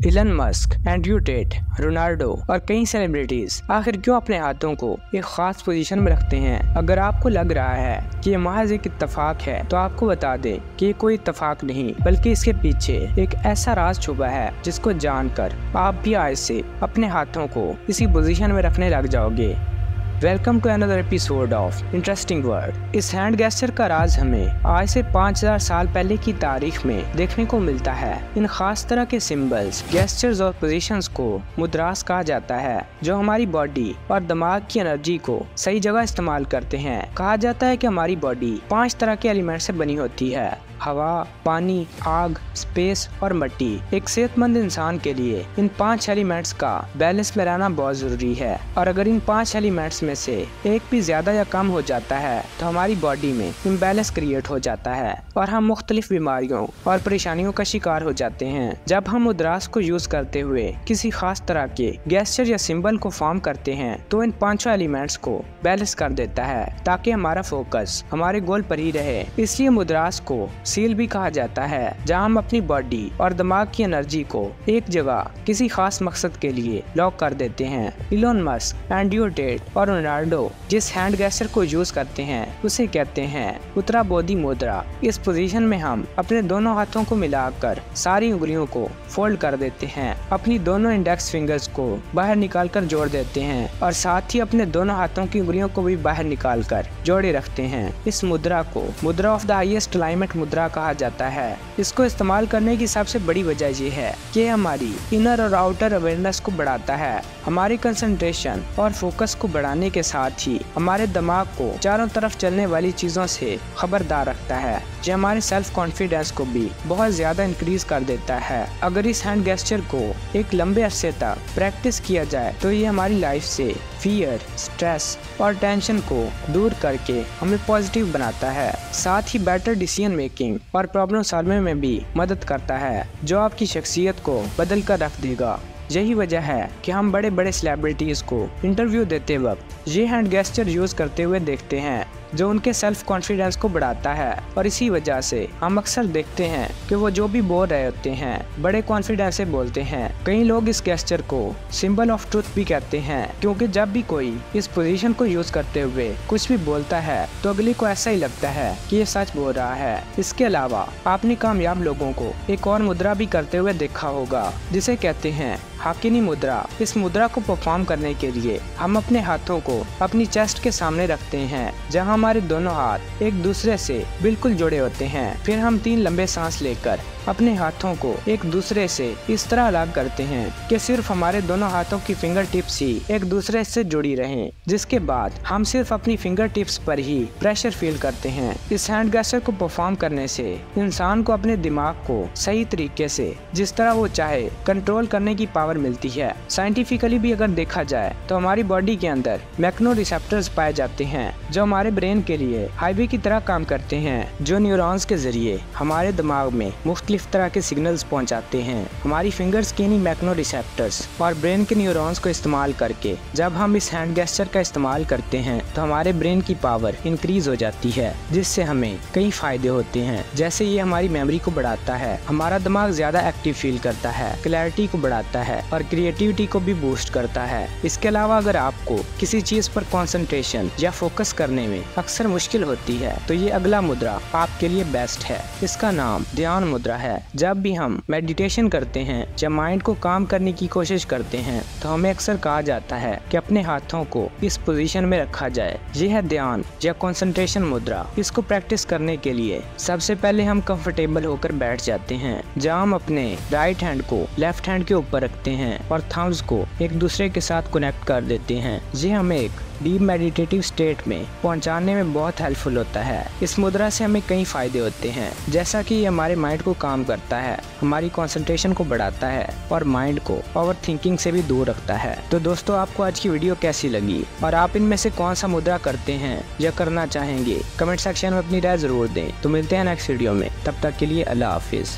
Elon Musk, Andrew Tate, Ronaldo और कई celebrities आखिर क्यों अपने हाथों को एक खास पोजीशन में रखते हैं? अगर आपको लग रहा है कि ये महज एक इत्तेफाक है तो आपको बता दें कि ये कोई इत्तेफाक नहीं, बल्कि इसके पीछे एक ऐसा राज छुपा है जिसको जानकर आप भी आज से अपने हाथों को इसी पोजीशन में रखने लग जाओगे। Welcome to another episode of interesting world. इस हैंड गेस्चर का राज हमें आज से 5000 साल पहले की तारीख में देखने को मिलता है। इन खास तरह के सिंबल्स, गेस्चर्स और पोजीशंस को मुद्रास कहा जाता है, जो हमारी बॉडी और दिमाग की एनर्जी को सही जगह इस्तेमाल करते हैं। कहा जाता है कि हमारी बॉडी 5 तरह के एलिमेंट से बनी होती है: हवा, पानी, आग, स्पेस और मिट्टी। एक सेहतमंद इंसान के लिए इन 5 एलिमेंट्स का बैलेंस में रहना बहुत जरूरी है, और अगर इन 5 एलिमेंट्स में से एक भी ज्यादा या कम हो जाता है तो हमारी बॉडी में इम्बैलेंस क्रिएट हो जाता है और हम मुख्तलिफ बीमारियों और परेशानियों का शिकार हो जाते हैं। जब हम मुद्रास को यूज करते हुए किसी खास तरह के गेस्चर या सिंबल को फॉर्म करते हैं तो इन 5 एलिमेंट्स को बैलेंस कर देता है, ताकि हमारा फोकस हमारे गोल पर ही रहे। इसलिए मुद्रास को सील भी कहा जाता है, जहां हम अपनी बॉडी और दिमाग की एनर्जी को एक जगह किसी खास मकसद के लिए लॉक कर देते हैं। इलोन मस्क, एंड्रयू टेट और रोनाल्डो जिस हैंड गेस्चर को यूज करते हैं उसे कहते हैं उत्तरा बोधि मुद्रा। इस पोजीशन में हम अपने दोनों हाथों को मिलाकर सारी उंगलियों को फोल्ड कर देते हैं, अपनी दोनों इंडेक्स फिंगर्स को बाहर निकालकर जोड़ देते हैं और साथ ही अपने दोनों हाथों की उंगलियों को भी बाहर निकालकर जोड़े रखते हैं। इस मुद्रा को मुद्रा ऑफ द हाईएस्ट अलाइनमेंट मुद्रा कहा जाता है। इसको इस्तेमाल करने की सबसे बड़ी वजह ये है कि हमारी इनर और आउटर अवेयरनेस को बढ़ाता है, हमारी कंसंट्रेशन और फोकस को बढ़ाने के साथ ही हमारे दिमाग को चारों तरफ चलने वाली चीजों से खबरदार रखता है, जो हमारे सेल्फ कॉन्फिडेंस को भी बहुत ज्यादा इंक्रीज कर देता है। अगर इस हैंड गेस्चर को एक लंबे अरसे तक प्रैक्टिस किया जाए तो ये हमारी लाइफ से फियर, स्ट्रेस और टेंशन को दूर करके हमें पॉजिटिव बनाता है। साथ ही बेटर डिसीजन मेकिंग और प्रॉब्लम सॉल्विंग में भी मदद करता है, जो आपकी शख्सियत को बदल कर रख देगा। यही वजह है कि हम बड़े बड़े सेलिब्रिटीज को इंटरव्यू देते वक्त ये हैंड गेस्चर यूज करते हुए देखते हैं, जो उनके सेल्फ कॉन्फिडेंस को बढ़ाता है। और इसी वजह से हम अक्सर देखते हैं कि वो जो भी बोल रहे होते हैं बड़े कॉन्फिडेंस से बोलते हैं। कई लोग इस गेस्चर को सिंबल ऑफ ट्रूथ भी कहते हैं, क्योंकि जब भी कोई इस पोजीशन को यूज करते हुए कुछ भी बोलता है तो अगले को ऐसा ही लगता है कि ये सच बोल रहा है। इसके अलावा आपने कामयाब लोगों को एक और मुद्रा भी करते हुए देखा होगा, जिसे कहते हैं हाकिनी मुद्रा। इस मुद्रा को परफॉर्म करने के लिए हम अपने हाथों को अपनी चेस्ट के सामने रखते हैं, जहां हमारे दोनों हाथ एक दूसरे से बिल्कुल जुड़े होते हैं। फिर हम 3 लंबे सांस लेकर अपने हाथों को एक दूसरे से इस तरह अलग करते हैं कि सिर्फ हमारे दोनों हाथों की फिंगर टिप्स ही एक दूसरे से जुड़ी रहें, जिसके बाद हम सिर्फ अपनी फिंगर टिप्स पर ही प्रेशर फील करते हैं। इस हैंड गेस्चर को परफॉर्म करने से इंसान को अपने दिमाग को सही तरीके से जिस तरह वो चाहे कंट्रोल करने की पावर मिलती है। साइंटिफिकली भी अगर देखा जाए तो हमारी बॉडी के अंदर मैक्नो रिसेप्टर्स पाए जाते हैं, जो हमारे ब्रेन के लिए हाईवे की तरह काम करते हैं, जो न्यूरॉन्स के जरिए हमारे दिमाग में मुख्तलिफ तरह के सिग्नल्स पहुंचाते हैं। हमारी फिंगर्स के इन्हीं मैक्नो रिसेप्टर्स और ब्रेन के न्यूरॉन्स को इस्तेमाल करके जब हम इस हैंड गेस्चर का इस्तेमाल करते हैं तो हमारे ब्रेन की पावर इंक्रीज हो जाती है, जिससे हमें कई फायदे होते हैं। जैसे ये हमारी मेमोरी को बढ़ाता है, हमारा दिमाग ज्यादा एक्टिव फील करता है, क्लैरिटी को बढ़ाता है और क्रिएटिविटी को भी बूस्ट करता है। इसके अलावा अगर आपको किसी चीज पर कंसंट्रेशन या फोकस करने में अक्सर मुश्किल होती है तो ये अगला मुद्रा आपके लिए बेस्ट है। इसका नाम ध्यान मुद्रा है। जब भी हम मेडिटेशन करते हैं, जब माइंड को काम करने की कोशिश करते हैं, तो हमें अक्सर कहा जाता है कि अपने हाथों को इस पोजीशन में रखा जाए। यह है ध्यान या कंसंट्रेशन मुद्रा। इसको प्रैक्टिस करने के लिए सबसे पहले हम कंफर्टेबल होकर बैठ जाते हैं, जहां हम अपने राइट हैंड को लेफ्ट हैंड के ऊपर रखते हैं और थम्स को एक दूसरे के साथ कनेक्ट कर देते हैं। ये हमें एक डीप मेडिटेटिव स्टेट में पहुंचाने में बहुत हेल्पफुल होता है। इस मुद्रा से हमें कई फायदे होते हैं, जैसा कि ये हमारे माइंड को काम करता है, हमारी कंसंट्रेशन को बढ़ाता है और माइंड को ओवर थिंकिंग से भी दूर रखता है। तो दोस्तों, आपको आज की वीडियो कैसी लगी और आप इनमें से कौन सा मुद्रा करते हैं या करना चाहेंगे? कमेंट सेक्शन में अपनी राय जरूर दें। तो मिलते हैं नेक्स्ट वीडियो में, तब तक के लिए अल्लाह हाफिज।